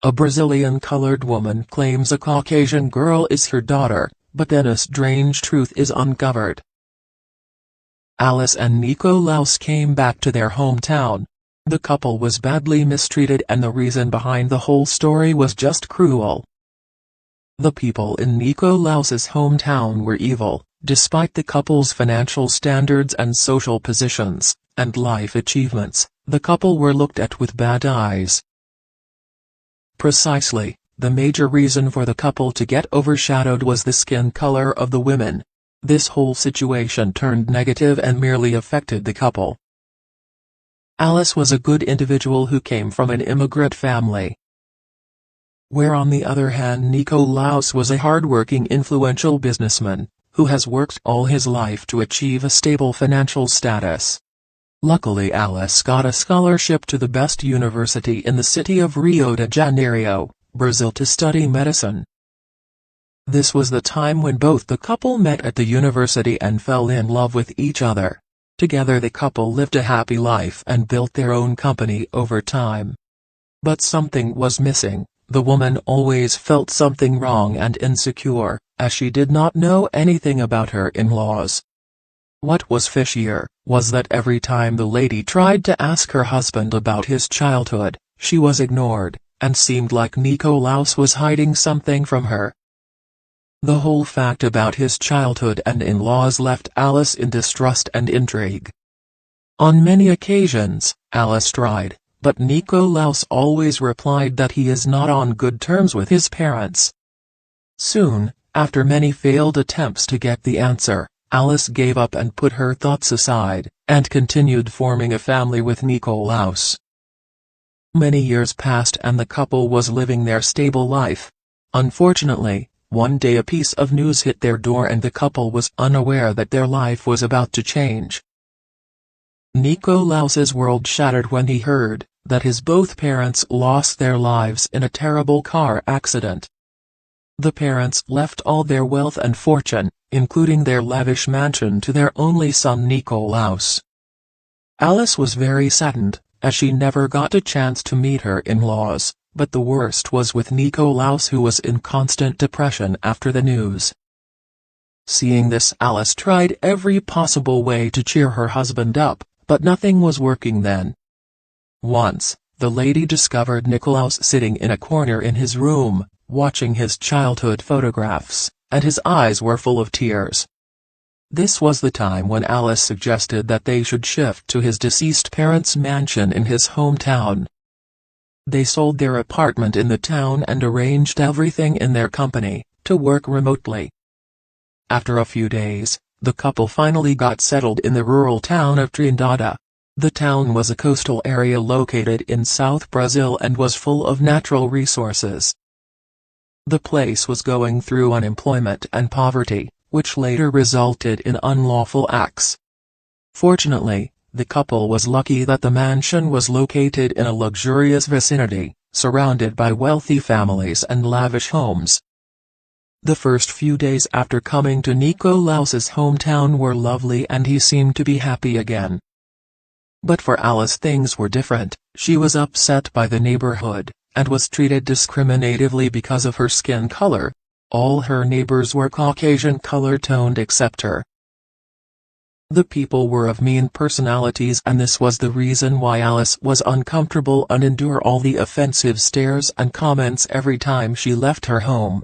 A Brazilian colored woman claims a Caucasian girl is her daughter, but then a strange truth is uncovered. Alice and Nicolaus came back to their hometown. The couple was badly mistreated and the reason behind the whole story was just cruel. The people in Nicolaus's hometown were evil. Despite the couple's financial standards and social positions, and life achievements, the couple were looked at with bad eyes. Precisely, the major reason for the couple to get overshadowed was the skin color of the women. This whole situation turned negative and merely affected the couple. Alice was a good individual who came from an immigrant family, where on the other hand Nicolaus was a hard-working influential businessman, who has worked all his life to achieve a stable financial status. Luckily Alice got a scholarship to the best university in the city of Rio de Janeiro, Brazil to study medicine. This was the time when both the couple met at the university and fell in love with each other. Together the couple lived a happy life and built their own company over time. But something was missing. The woman always felt something wrong and insecure, as she did not know anything about her in-laws. What was fishier, was that every time the lady tried to ask her husband about his childhood, she was ignored, and seemed like Nicolaus was hiding something from her. The whole fact about his childhood and in-laws left Alice in distrust and intrigue. On many occasions, Alice tried, but Nicolaus always replied that he is not on good terms with his parents. Soon, after many failed attempts to get the answer, Alice gave up and put her thoughts aside, and continued forming a family with Nicolaus. Many years passed and the couple was living their stable life. Unfortunately, one day a piece of news hit their door and the couple was unaware that their life was about to change. Nicolaus's world shattered when he heard that his both parents lost their lives in a terrible car accident. The parents left all their wealth and fortune, including their lavish mansion, to their only son Nicolaus. Alice was very saddened, as she never got a chance to meet her in-laws, but the worst was with Nicolaus, who was in constant depression after the news. Seeing this, Alice tried every possible way to cheer her husband up, but nothing was working then. Once, the lady discovered Nicolaus sitting in a corner in his room, watching his childhood photographs, and his eyes were full of tears. This was the time when Alice suggested that they should shift to his deceased parents' mansion in his hometown. They sold their apartment in the town and arranged everything in their company, to work remotely. After a few days, the couple finally got settled in the rural town of Trindade. The town was a coastal area located in South Brazil and was full of natural resources. The place was going through unemployment and poverty, which later resulted in unlawful acts. Fortunately, the couple was lucky that the mansion was located in a luxurious vicinity, surrounded by wealthy families and lavish homes. The first few days after coming to Nicolaus's hometown were lovely and he seemed to be happy again. But for Alice things were different. She was upset by the neighborhood, and was treated discriminatively because of her skin color. All her neighbors were Caucasian color-toned except her. The people were of mean personalities, and this was the reason why Alice was uncomfortable and endured all the offensive stares and comments every time she left her home.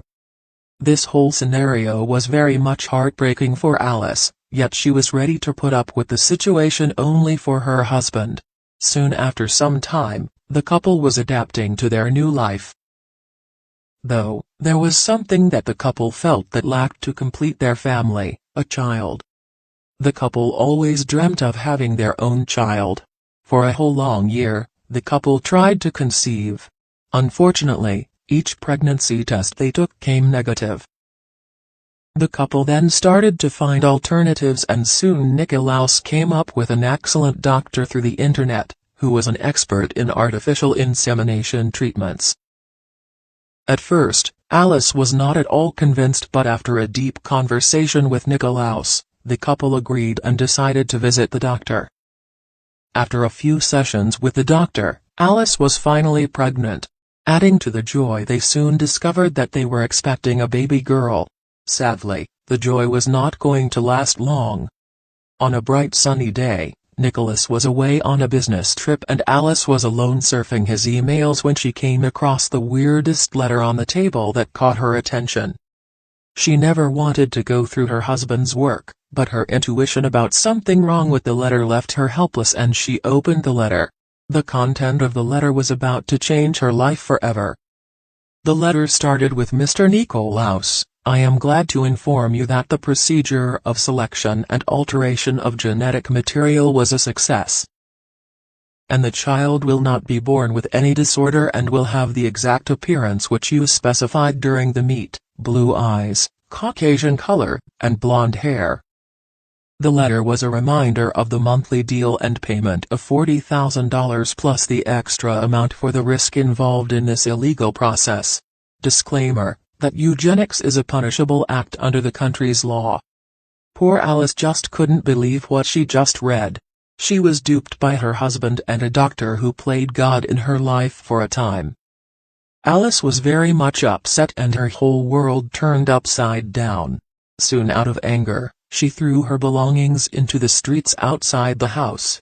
This whole scenario was very much heartbreaking for Alice, yet she was ready to put up with the situation only for her husband. Soon after some time, the couple was adapting to their new life. Though, there was something that the couple felt that lacked to complete their family: a child. The couple always dreamt of having their own child. For a whole long year, the couple tried to conceive. Unfortunately, each pregnancy test they took came negative. The couple then started to find alternatives, and soon Nicolaus came up with an excellent doctor through the internet, who was an expert in artificial insemination treatments. At first, Alice was not at all convinced, but after a deep conversation with Nicolaus, the couple agreed and decided to visit the doctor. After a few sessions with the doctor, Alice was finally pregnant. Adding to the joy, they soon discovered that they were expecting a baby girl. Sadly, the joy was not going to last long. On a bright sunny day, Nicholas was away on a business trip and Alice was alone surfing his emails when she came across the weirdest letter on the table that caught her attention. She never wanted to go through her husband's work, but her intuition about something wrong with the letter left her helpless and she opened the letter. The content of the letter was about to change her life forever. The letter started with, "Mr. Nikolaus, I am glad to inform you that the procedure of selection and alteration of genetic material was a success. And the child will not be born with any disorder and will have the exact appearance which you specified during the meet, blue eyes, Caucasian color, and blonde hair." The letter was a reminder of the monthly deal and payment of $40,000 plus the extra amount for the risk involved in this illegal process. Disclaimer: that eugenics is a punishable act under the country's law. Poor Alice just couldn't believe what she just read. She was duped by her husband and a doctor who played God in her life for a time. Alice was very much upset and her whole world turned upside down. Soon, out of anger, she threw her belongings into the streets outside the house.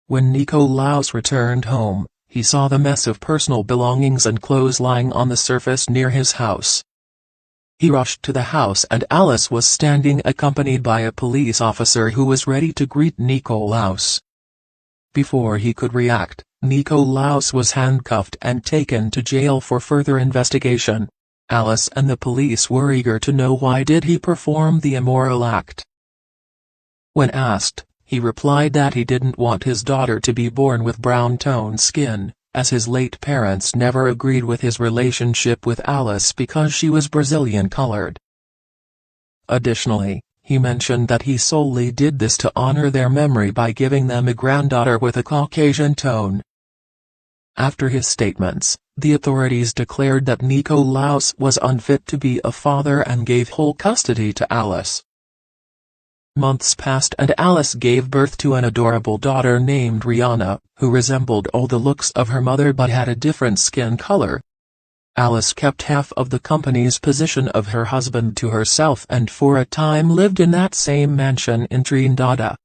When Nikolaus returned home, he saw the mess of personal belongings and clothes lying on the surface near his house. He rushed to the house and Alice was standing accompanied by a police officer who was ready to greet Nikolaus. Before he could react, Nikolaus was handcuffed and taken to jail for further investigation. Alice and the police were eager to know why did he perform the immoral act. When asked, he replied that he didn't want his daughter to be born with brown-toned skin, as his late parents never agreed with his relationship with Alice because she was Brazilian-colored. Additionally, he mentioned that he solely did this to honor their memory by giving them a granddaughter with a Caucasian tone. After his statements, the authorities declared that Nikolaus was unfit to be a father and gave whole custody to Alice. Months passed and Alice gave birth to an adorable daughter named Rihanna, who resembled all the looks of her mother but had a different skin color. Alice kept half of the company's position of her husband to herself and for a time lived in that same mansion in Trinidad.